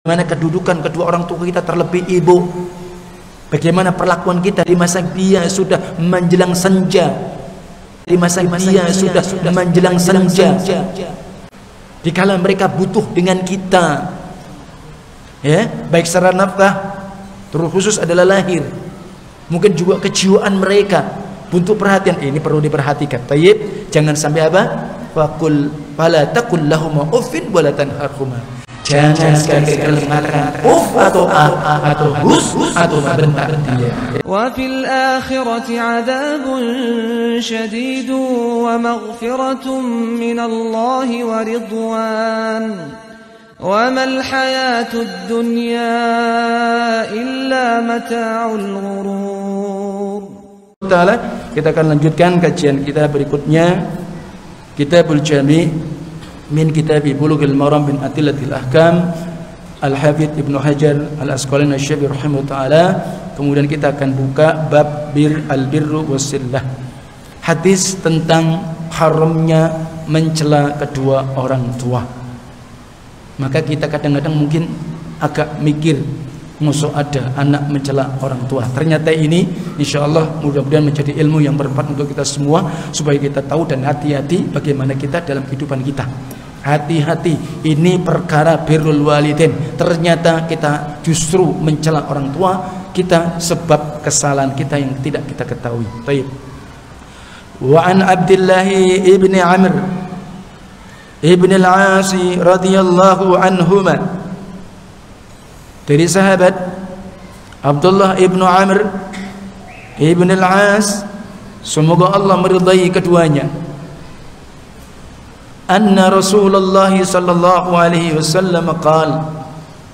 Bagaimana kedudukan kedua orang tua kita, terlebih ibu. Bagaimana perlakuan kita di masa dia sudah menjelang senja. Di masa dia sudah menjelang senja. Dikala mereka butuh dengan kita, ya, baik secara nafkah, terkhusus adalah lahir, mungkin juga kejiwaan mereka butuh perhatian. Ini perlu diperhatikan. Tayyib, jangan sampai apa? Faqul fala taqul lahum uffin wa la tanharhuma. Jangan sekali-kali mengatakan uff atau atau hus atau membentak dia. Wa fil akhirati 'adzabun syadid wa maghfiratun minallahi wa ridwan. Wa mal hayatud dunya illa mata'ul ghurur. Ta'ala, kita akan lanjutkan kajian kita berikutnya, Kitabul Jami' min Kitabi Bulughil Maram bin Adillatil Ahkam Al-Hafidz Ibnu Hajar Al-Asqalani Asy-Syafi'i rahimahu taala. Kemudian kita akan buka bab al-birru wassillah, hadis tentang haramnya mencela kedua orang tua. Maka kita kadang-kadang mungkin agak mikir, musuh ada anak mencela orang tua. Ternyata ini insyaallah mudah-mudahan menjadi ilmu yang bermanfaat untuk kita semua, supaya kita tahu dan hati-hati bagaimana kita dalam kehidupan kita. Hati-hati, ini perkara birrul walidain. Ternyata kita justru mencela orang tua kita sebab kesalahan kita yang tidak kita ketahui. Baik. Wa an Abdullah ibni Amr ibn al-As radhiyallahu anhuma, dari sahabat Abdullah ibnu Amr ibn al-As, semoga Allah meridai keduanya, anna Rasulullah sallallahu alaihi wasallam qala,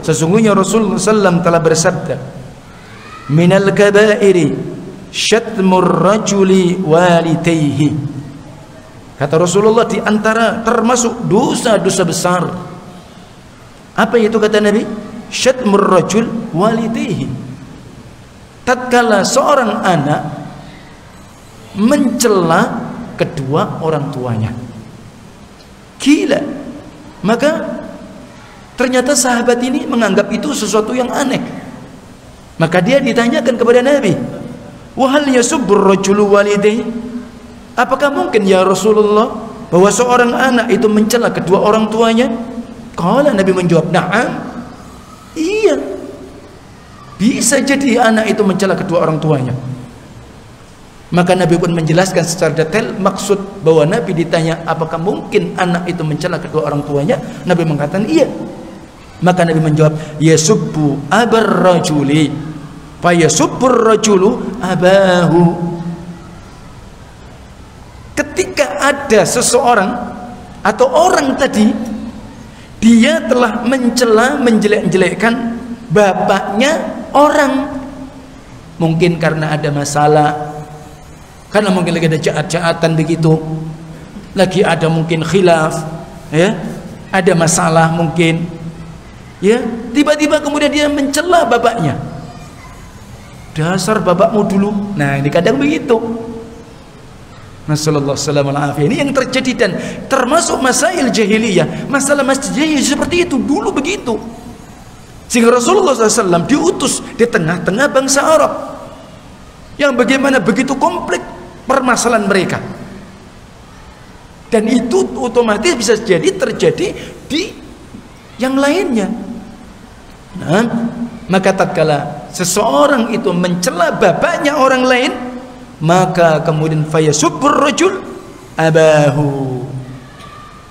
sesungguhnya Rasulullah sallam telah bersabda, minal kaba'iri syatmur rajuli walidayhi. Kata Rasulullah, di antara termasuk dosa-dosa besar. Apa itu kata Nabi? Syatmur rajul walidayhi. Tatkala seorang anak mencela kedua orang tuanya. Gila. Maka ternyata sahabat ini menganggap itu sesuatu yang aneh. Maka dia ditanyakan kepada Nabi, wa hal yasubbur rajulu walidayhi? Apakah mungkin ya Rasulullah bahwa seorang anak itu mencela kedua orang tuanya? Qala, Nabi menjawab, na'am. Iya, bisa jadi anak itu mencela kedua orang tuanya. Maka Nabi pun menjelaskan secara detail maksud bahwa Nabi ditanya apakah mungkin anak itu mencela kedua orang tuanya, Nabi mengatakan iya. Maka Nabi menjawab, yasubbu abar rajuli fa yasubbur rajulu abahu. Ketika ada seseorang atau orang tadi, dia telah mencela, menjelek-jelekkan bapaknya orang, mungkin karena ada masalah, karena mungkin lagi ada jahat-jahatan begitu, lagi ada mungkin khilaf, ya, ada masalah mungkin, ya, tiba-tiba kemudian dia mencela bapaknya, dasar bapakmu dulu. Nah, ini kadang begitu. Nasallallahu alaihi wasallam. Ini yang terjadi dan termasuk masail jahiliyah, masalah masjid jahiliyah seperti itu dulu begitu. Sehingga Rasulullah SAW diutus di tengah-tengah bangsa Arab yang bagaimana begitu kompleks permasalahan mereka, dan itu otomatis bisa jadi terjadi di yang lainnya. Nah, maka tatkala seseorang itu mencela bapaknya orang lain, maka kemudian fayasubbur rajul abahu,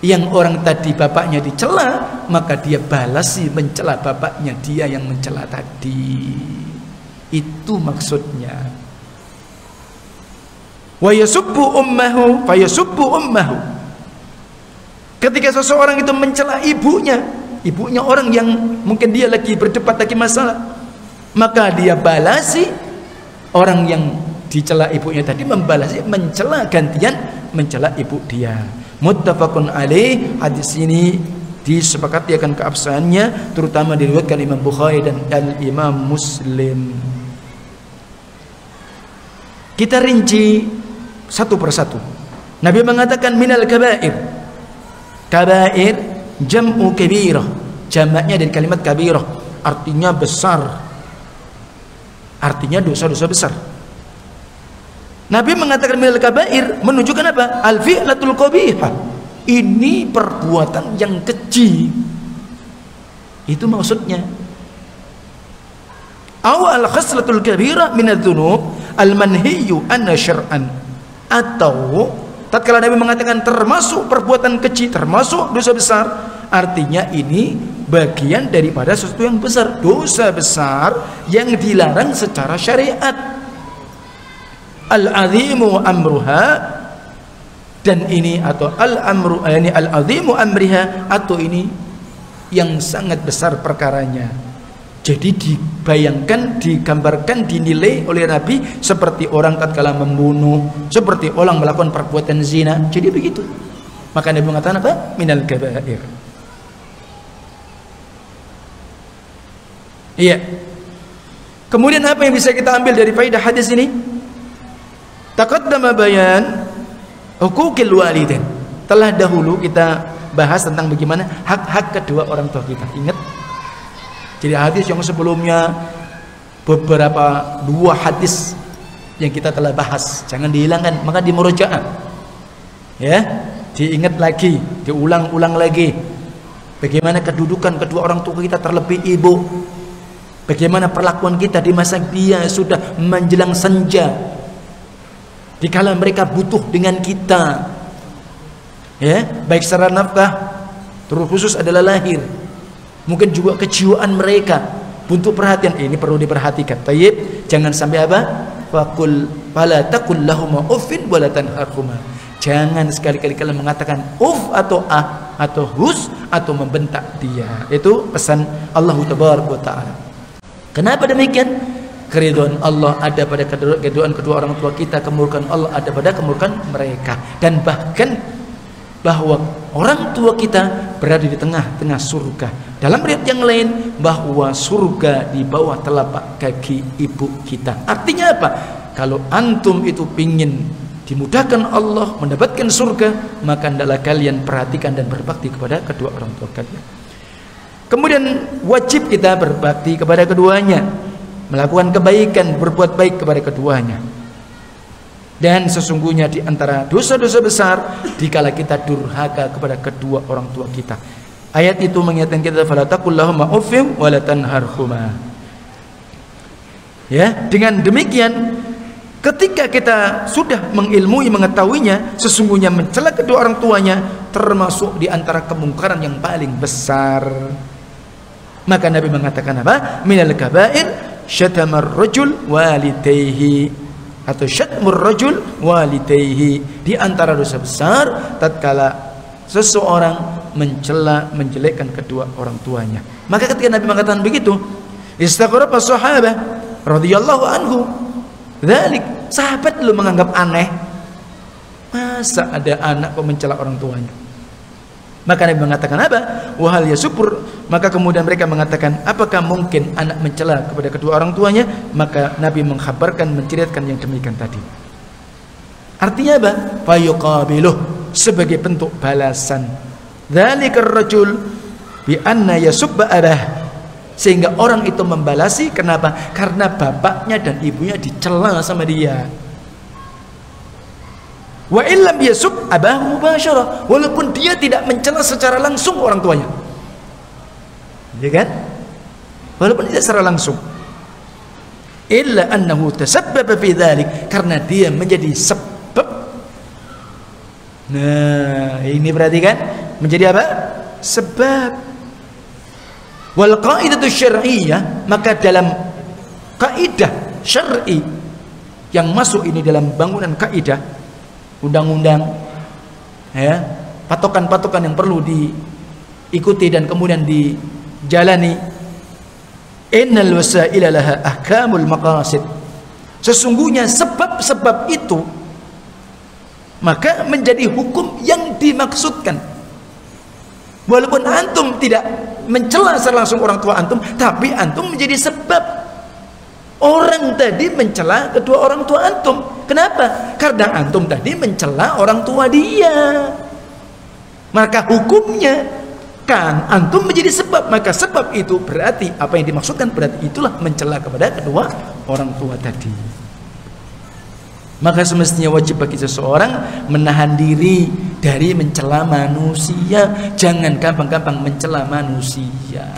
yang orang tadi bapaknya dicela, maka dia balasi mencela bapaknya dia yang mencela tadi. Itu maksudnya. Wa yasubbu ummahu fayasubbu ummahu. Ketika seseorang itu mencela ibunya orang yang mungkin dia lagi berdebat, lagi masalah, maka dia balasi orang yang dicela ibunya tadi, membalasi, mencela, gantian mencela ibu dia. Muttafaqun alaih. Hadis ini disepakati akan keabsahannya, terutama diriwayatkan Imam Bukhari dan Imam Muslim. Kita rinci satu persatu. Nabi mengatakan minal kaba'ir. Kaba'ir jam'u kabirah. jamaknya dari kalimat kabirah, artinya besar, artinya dosa-dosa besar. Nabi mengatakan minal kabair menunjukkan apa? Al-fi'latul qabihah, ini perbuatan yang keji, itu maksudnya. Awal khaslatul kabirah minadz-dzunub al-manhiyyu anna syar'an, atau tatkala Nabi mengatakan termasuk perbuatan keji, termasuk dosa besar, artinya ini bagian daripada sesuatu yang besar, dosa besar yang dilarang secara syariat. Al-azimu amruha, dan ini atau al-amru yani al-azimu amriha, atau ini yang sangat besar perkaranya. Jadi dibayangkan, digambarkan, dinilai oleh Nabi seperti orang tatkala membunuh, seperti orang melakukan perbuatan zina. Jadi begitu. Maka Nabi mengatakan apa? Minal kabair. Iya. Kemudian apa yang bisa kita ambil dari faedah hadis ini? Taqaddama bayan huquqil walidain. Telah dahulu kita bahas tentang bagaimana hak-hak kedua orang tua kita. Ingat? Jadi hadis yang sebelumnya, beberapa dua hadis yang kita telah bahas, jangan dihilangkan, maka dimurajaah, ya, diingat lagi, diulang-ulang lagi. Bagaimana kedudukan kedua orang tua kita, terlebih ibu, bagaimana perlakuan kita di masa dia sudah menjelang senja, dikala mereka butuh dengan kita, ya, baik secara nafkah, terkhusus adalah lahir. Mungkin juga kejiwaan mereka butuh perhatian, ini perlu diperhatikan. Tayyib, jangan sampai apa? Faqul fala taqul lahum uffin wa la tanharhuma. Jangan sekali-kali kalian mengatakan uff atau ah atau hus atau membentak dia. Itu pesan Allah Taala. Kenapa demikian? Keridhaan Allah ada pada keridhaan kedua orang tua kita, kemurkaan Allah ada pada kemurkaan mereka, dan bahkan bahwa orang tua kita berada di tengah-tengah surga. Dalam riwayat yang lain bahwa surga di bawah telapak kaki ibu kita. Artinya apa? Kalau antum itu pingin dimudahkan Allah mendapatkan surga, maka hendaklah kalian perhatikan dan berbakti kepada kedua orang tua kalian. Kemudian wajib kita berbakti kepada keduanya, melakukan kebaikan, berbuat baik kepada keduanya. Dan sesungguhnya di antara dosa-dosa besar dikala kita durhaka kepada kedua orang tua kita. Ayat itu mengingatkan kita, fala taqul lahum uffin wa la tanharhuma. Ya, dengan demikian ketika kita sudah mengilmui, mengetahuinya, sesungguhnya mencela kedua orang tuanya termasuk di antara kemungkaran yang paling besar. Maka Nabi mengatakan apa? Minal kabair syatamar rajul walidayhi, atau syatmur rajul walidayhi, di antara dosa besar tatkala seseorang mencela, menjelekkan kedua orang tuanya. Maka ketika Nabi mengatakan begitu, istaghraba sahabah radhiyallahu anhu dzalik, sahabat lu menganggap aneh, masa ada anak kok mencela orang tuanya. Maka Nabi mengatakan apa? Wahal yasubur. Maka kemudian mereka mengatakan, apakah mungkin anak mencela kepada kedua orang tuanya? Maka Nabi mengkhabarkan, menceritakan yang demikian tadi. Artinya apa? Fayuqabiluh, sebagai bentuk balasan. Dzalikar rajul bi anna yasubba abah, sehingga orang itu membalasi. Kenapa? Karena bapaknya dan ibunya dicela sama dia. Wa illam yasub abahu mubasyarah, walaupun dia tidak mencela secara langsung orang tuanya, ya kan? Walaupun tidak secara langsung, illa annahu tasabbaba fi dzalik, karena dia menjadi sebab. Nah, ini berarti kan menjadi apa? Sebab. Wal qaidatu syar'iyyah, maka dalam kaidah syar'i yang masuk ini dalam bangunan kaidah, undang-undang, ya, patokan-patokan yang perlu diikuti dan kemudian dijalani. Innal wasaila laha ahkamul maqasid, sesungguhnya sebab-sebab itu maka menjadi hukum yang dimaksudkan. Walaupun antum tidak mencela secara langsung orang tua antum, tapi antum menjadi sebab orang tadi mencela kedua orang tua antum. Kenapa? Karena antum tadi mencela orang tua dia. Maka hukumnya antum menjadi sebab, maka sebab itu berarti apa yang dimaksudkan berarti itulah mencela kepada kedua orang tua tadi. Maka semestinya wajib bagi seseorang menahan diri dari mencela manusia. Jangan gampang-gampang mencela manusia.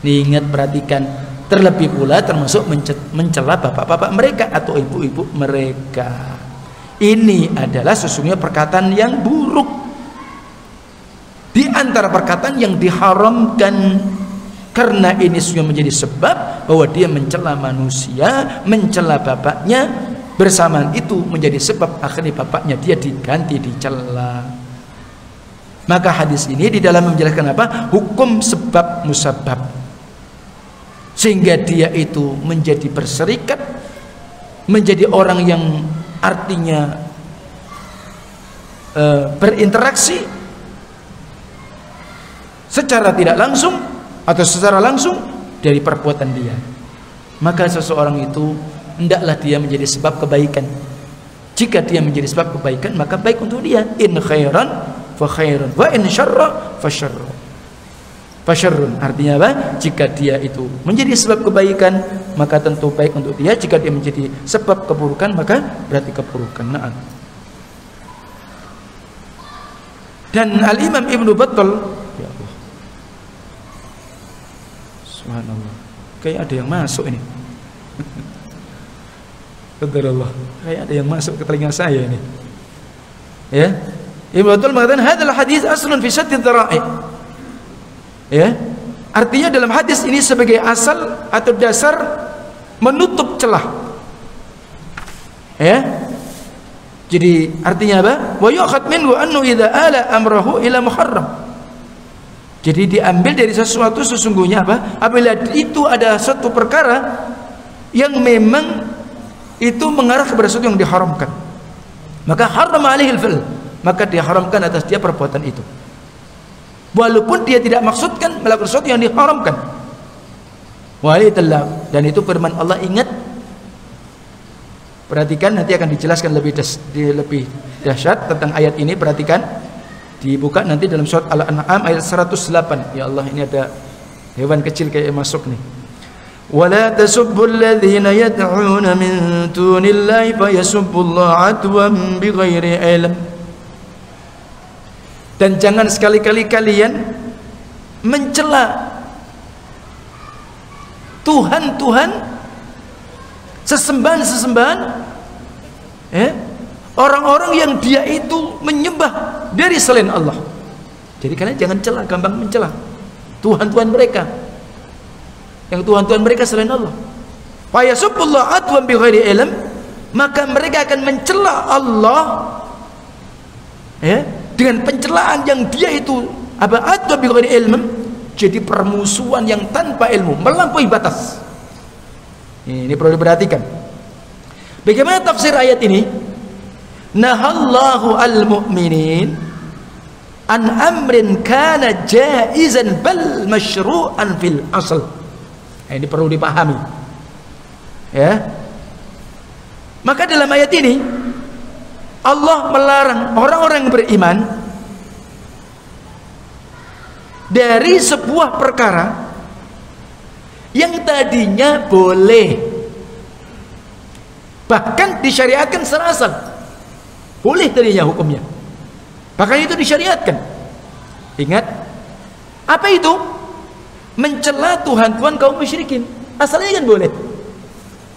Ingat, perhatikan, terlebih pula termasuk mencela bapak-bapak mereka atau ibu-ibu mereka. Ini adalah sesungguhnya perkataan yang buruk, di antara perkataan yang diharamkan, karena ini sudah menjadi sebab bahwa dia mencela manusia, mencela bapaknya. Bersamaan itu menjadi sebab akhirnya bapaknya dia diganti, dicela. Maka hadis ini di dalam menjelaskan apa? Hukum sebab musabab, sehingga dia itu menjadi berserikat, menjadi orang yang artinya berinteraksi secara tidak langsung atau secara langsung dari perbuatan dia. Maka seseorang itu hendaklah dia menjadi sebab kebaikan. Jika dia menjadi sebab kebaikan, maka baik untuk dia. In khairan fa khairun wa in syarra fa syarrun. Fa syarrun artinya apa? Jika dia itu menjadi sebab kebaikan, maka tentu baik untuk dia. Jika dia menjadi sebab keburukan, maka berarti keburukan. Nah. Dan Al-Imam Ibnu Battal, ya Allah, subhanallah, kayak ada yang masuk ini. Qadarullah, kayak ada yang masuk ke telinga saya ini. Ya, Ibnu Battal mengatakan hadzal hadis aslun fi sadd dzara'i. Ya, artinya dalam hadis ini sebagai asal atau dasar menutup celah. Ya, jadi artinya apa? Wa yu'khad minhu annahu idza ala amrahu ila muharram. Jadi diambil dari sesuatu sesungguhnya apa? Apabila itu ada suatu perkara yang memang itu mengarah kepada sesuatu yang diharamkan, maka haram alaihil fil, maka diharamkan atas dia perbuatan itu, walaupun dia tidak maksudkan melakukan sesuatu yang diharamkan. Walitallah, dan itu firman Allah. Ingat, perhatikan, nanti akan dijelaskan lebih dahsyat tentang ayat ini. Perhatikan, dibuka nanti dalam surat Al-An'am ayat 108. Ya Allah, ini ada hewan kecil kayak masuk nih. وَلَا تَسُبُّوا الَّذِينَ يَدْعُونَ مِن دُونِ اللَّهِ فَيَسُبُّوا اللَّهَ عَدْوًا بِغَيْرِ عِلْمٍ. Dan jangan sekali-kali kalian mencela Tuhan-Tuhan, sesembahan-sesembahan, orang-orang yang dia itu menyembah dari selain Allah. Jadi kalian jangan cela, gampang mencela Tuhan-Tuhan mereka, yang Tuhan-Tuhan mereka selain Allah. Fa yasubbullah adwan bighairi ilm, maka mereka akan mencela Allah dengan pencelaan yang dia itu apa? Adwan bighairi ilm, jadi permusuhan yang tanpa ilmu, melampaui batas. Ini perlu diperhatikan. Bagaimana tafsir ayat ini? Nahallahu al-mu'minin an amrin kana jaizan bal masyru'an fil asl. Ini perlu dipahami, ya. Maka dalam ayat ini Allah melarang orang-orang yang beriman dari sebuah perkara yang tadinya boleh, bahkan disyariatkan secara asal. Boleh tadinya hukumnya, bahkan itu disyariatkan. Ingat, apa itu? Mencela Tuhan-Tuhan kaum musyrikin. Asalnya kan boleh,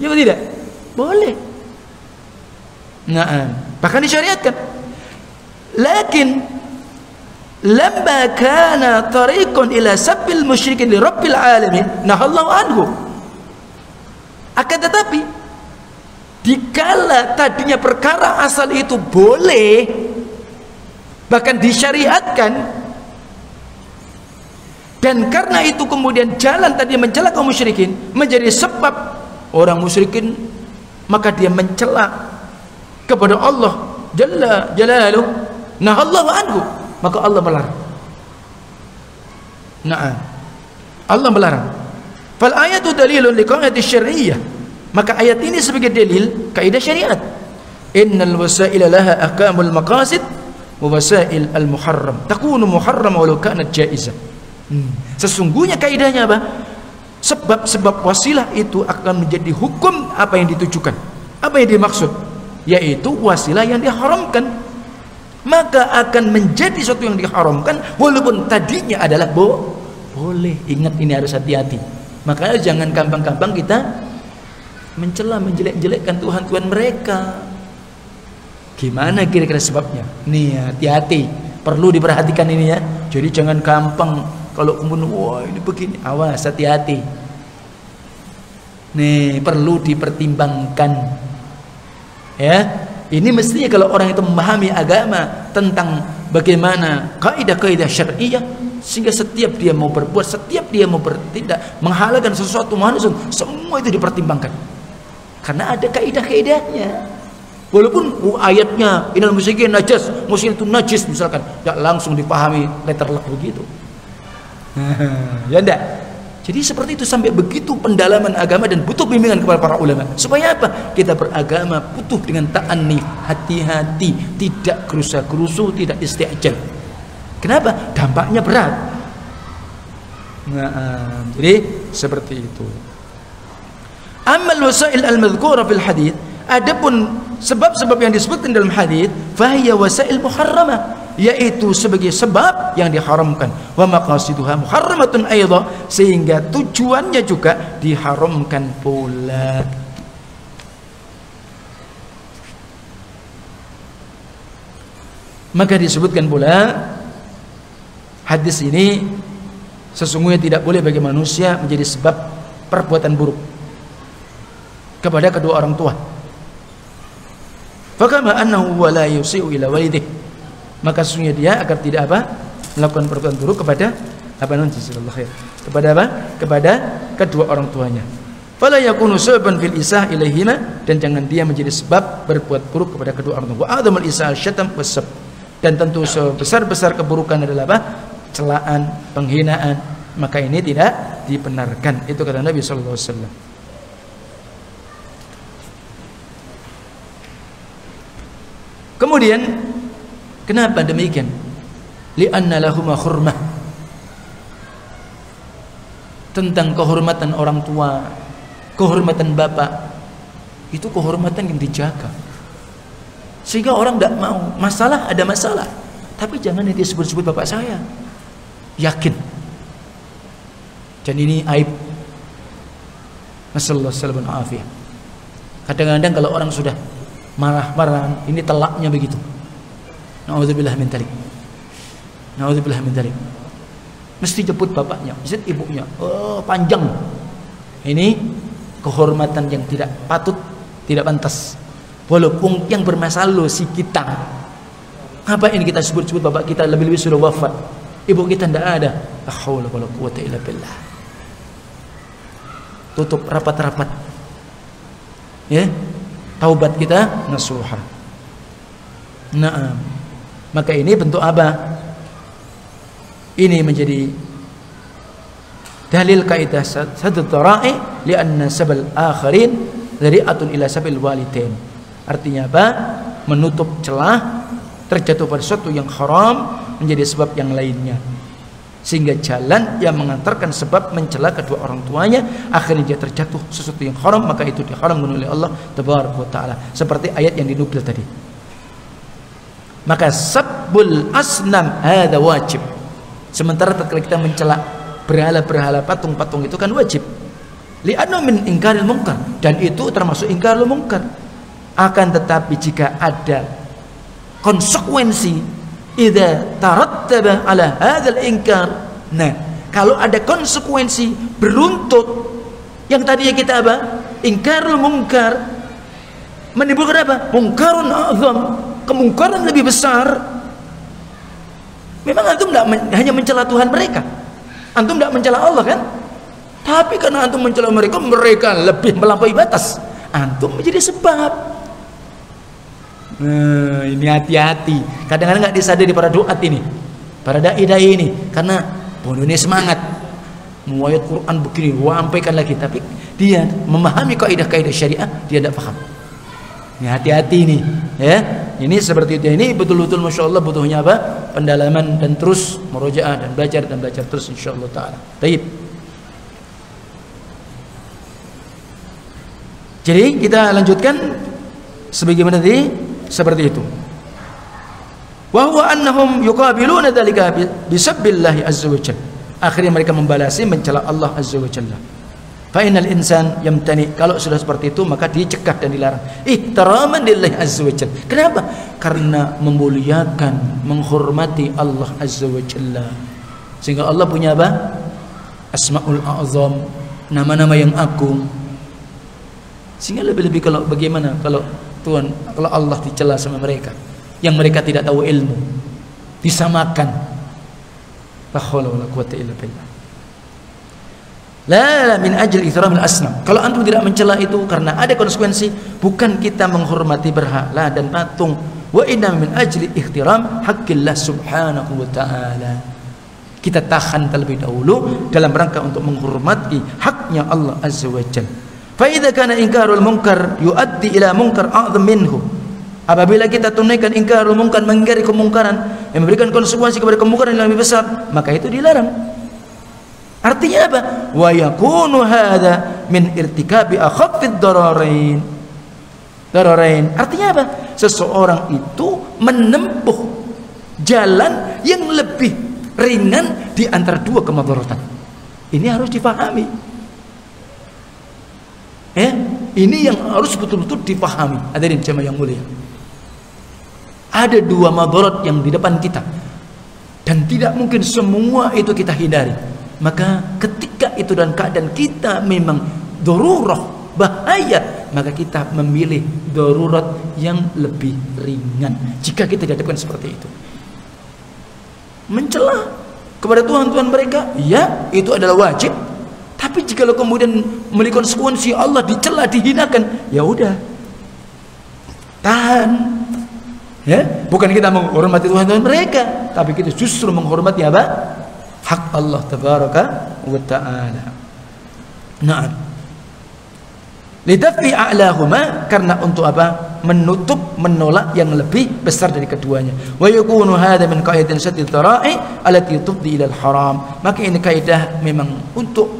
ya tidak? Boleh. Nah, bahkan disyariatkan. Lakin lamma kana tariqun ila sabbil musyrikin li rabbil alamin nahallahu anhu. Akan tetapi dikala tadinya perkara asal itu boleh, bahkan disyariatkan, dan karena itu kemudian jalan tadi mencela kaum musyrikin menjadi sebab orang musyrikin, maka dia mencela kepada Allah Jalla Jalaluhu, nahallahu anhu, maka Allah melarang. Nah, Allah melarang. Fal ayatu dalilun liqaidati syar'iyyah, maka ayat ini sebagai dalil kaidah syariat. Innal wasaila laha ahkamul maqasid wa wasail al-muharram takunu muharram walau kanat jaizah. Sesungguhnya kaidahnya apa? Sebab wasilah itu akan menjadi hukum apa yang ditujukan, apa yang dimaksud, yaitu wasilah yang diharamkan, maka akan menjadi sesuatu yang diharamkan walaupun tadinya adalah boleh. Ingat, ini harus hati-hati. Makanya jangan gampang-gampang kita mencela, menjelek-jelekkan Tuhan-Tuhan mereka. Gimana kira-kira sebabnya? Nih, hati-hati, perlu diperhatikan ini ya. Jadi jangan gampang kalau kemudian wah ini begini, awas, hati-hati. Nih, perlu dipertimbangkan. Ya, ini mestinya kalau orang itu memahami agama tentang bagaimana kaidah-kaidah syar'iyah, sehingga setiap dia mau berbuat, setiap dia mau bertindak, menghalalkan sesuatu, semua itu dipertimbangkan. Karena ada kaidah-kaidahnya. Walaupun ayatnya innal musyrikin najas, musyrik itu najis misalkan, tidak langsung dipahami letterlek begitu. Ya enggak? Jadi seperti itu, sampai begitu pendalaman agama dan butuh bimbingan kepada para ulama. Supaya apa? Kita beragama butuh dengan ta'anni, hati-hati, tidak gerusa-gerusu, tidak isti'jal. Kenapa? Dampaknya berat. Nah, jadi seperti itu. Amal wasail al-madhkura fil hadits, adapun sebab-sebab yang disebutkan dalam hadis, fahiya wasail muharramah, yaitu sebagai sebab yang diharamkan, wa maqasiduha muharramatun aidha, sehingga tujuannya juga diharamkan pula. Maka disebutkan pula hadis ini sesungguhnya tidak boleh bagi manusia menjadi sebab perbuatan buruk kepada kedua orang tua. Fakama annahu wa la yusi'u ila walidih, maka sesungguhnya dia agar tidak apa? Melakukan perbuatan buruk kepada kepada apa? Kepada kedua orang tuanya. Fala yakunu sababan fil isah ilaihima, dan jangan dia menjadi sebab berbuat buruk kepada kedua orang tua. Wa adamul isah syatam wasab, dan tentu sebesar-besar keburukan adalah apa? Celaan, penghinaan. Maka ini tidak dibenarkan. Itu kata Nabi sallallahu alaihi wasallam. Kemudian kenapa demikian? Li'anna lahuma hurmah, tentang kehormatan orang tua, kehormatan bapak, itu kehormatan yang dijaga. Sehingga orang tidak mau, masalah ada masalah, tapi jangan dia sebut-sebut bapak saya. Yakin. Dan ini aib. Nasallallahu alaihi wasallam. Kadang-kadang kalau orang sudah marah-marah, ini telaknya begitu. Na'udzubillah min dzalik. Na'udzubillah min dzalik. Mesti jemput bapaknya, mesti ibunya. Oh, panjang. Ini kehormatan yang tidak patut, tidak pantas. Walaupun yang bermasalah si kita. Ngapain kita sebut-sebut bapak kita, lebih-lebih sudah wafat. Ibu kita tidak ada. La haula wala quwwata illa billah. Tutup rapat-rapat. Ya. Taubat kita nasuha. Naam. Maka ini bentuk apa? Ini menjadi dalil kaidah sadad tara'i li'anna sabal akharin dzari'atun ila sabil walidain. Artinya apa? Menutup celah terjatuh pada sesuatu yang haram menjadi sebab yang lainnya, sehingga jalan yang mengantarkan sebab mencela kedua orang tuanya, akhirnya dia terjatuh sesuatu yang haram, maka itu diharamkan oleh Allah tabaraka wa taala, seperti ayat yang dinukil tadi. Maka sabbul asnam hadza wajib, sementara tatkala kita mencela berhala-berhala, patung-patung itu kan wajib, li'anna min ingkaril munkar, dan itu termasuk ingkarul munkar. Akan tetapi jika ada konsekuensi, idza tarattaba ala hadzal inkar, nah kalau ada konsekuensi beruntut yang tadinya kita apa? Ingkarul munkar, menimbulkan apa? Mungkarun azam, kemungkaran lebih besar. Memang antum tidak hanya mencela Tuhan mereka, antum tidak mencela Allah kan? Tapi karena antum mencela mereka, mereka lebih melampaui batas, antum menjadi sebab. Nah, ini hati-hati. Kadang-kadang nggak disadari para doat ini, para dai-dai ini, karena bodohnya semangat mau ayat Quran begini, wampaikan lagi, tapi dia memahami kaidah-kaidah syariah, dia tidak paham. Ini hati-hati nih, ya. Ini seperti itu. Ini betul-betul Masya Allah butuhnya apa? Pendalaman dan terus murojaah dan belajar terus insyaallah taala. Baik. Jadi kita lanjutkan sebagaimana tadi seperti itu. Wa huwa annahum yuqabiluna dzalika bisabbillahi azza wa jalla. Akhirnya mereka membalasi mencela Allah azza wa jalla. Fa innal insan yamtani, kalau sudah seperti itu maka dicegah dan dilarang. Ihtiraman lillahi azza wa jalla. Kenapa? Karena memuliakan, menghormati Allah azza wa jalla. Sehingga Allah punya apa? Asmaul a'zam, nama-nama yang agung. Sehingga lebih-lebih kalau bagaimana kalau Tuhan, kalau Allah dicela sama mereka yang mereka tidak tahu ilmu, disamakan. La haula wala quwwata illa billah. La min ajli ihtiramil asnam. Kalau antum tidak mencela itu karena ada konsekuensi, bukan kita menghormati berhala dan patung. Wa inna min ajli ihtiram haqqillah subhanahu wa ta'ala. Kita tahan terlebih dahulu dalam rangka untuk menghormati haknya Allah azza wa jalla. Fa idza kana inkarul munkar yuaddi ila munkar a'zam minhu. Apabila kita tunaikan ingkarul munkar, mengingkari kemungkaran yang memberikan konsekuensi kepada kemungkaran yang lebih besar, maka itu dilarang. Artinya apa? Wa yakunu hadza min irtikabi akhaffid dararain. Artinya apa? Seseorang itu menempuh jalan yang lebih ringan di antara dua kemadaratan. Ini harus dipahami. Ini yang harus betul-betul dipahami. Hadirin jemaah yang mulia. Ada dua madarat yang di depan kita dan tidak mungkin semua itu kita hindari. Maka ketika itu dan keadaan kita memang darurah, bahaya, maka kita memilih darurat yang lebih ringan. Jika kita dihadapkan seperti itu, mencela kepada Tuhan mereka, ya itu adalah wajib. Tapi jika kemudian memiliki konsekuensi Allah dicela, dihinakan, ya udah, tahan. Ya, bukan kita menghormati Tuhan mereka, tapi kita justru menghormati apa? Hak Allah tabaraka wa ta'ala. Naam. Lidafi a'lahuma, karena untuk apa? Menutup, menolak yang lebih besar dari keduanya. Wa yakunu hadha min qaidatin saddid dhara'i allati tufdi ila al-haram. Maka ini kaidah memang untuk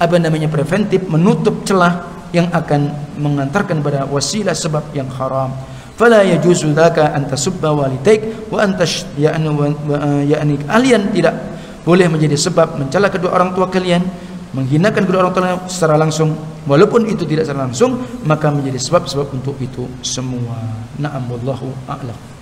apa namanya preventif, menutup celah yang akan mengantarkan pada wasilah sebab yang haram. Fala yajuzu dzaka an tasubba walidaik wa anta ya'ni kalian tidak boleh menjadi sebab mencela kedua orang tua kalian, menghinakan kedua orang tua secara langsung, walaupun itu tidak secara langsung, maka menjadi sebab-sebab untuk itu semua. Na'am wallahu a'lam.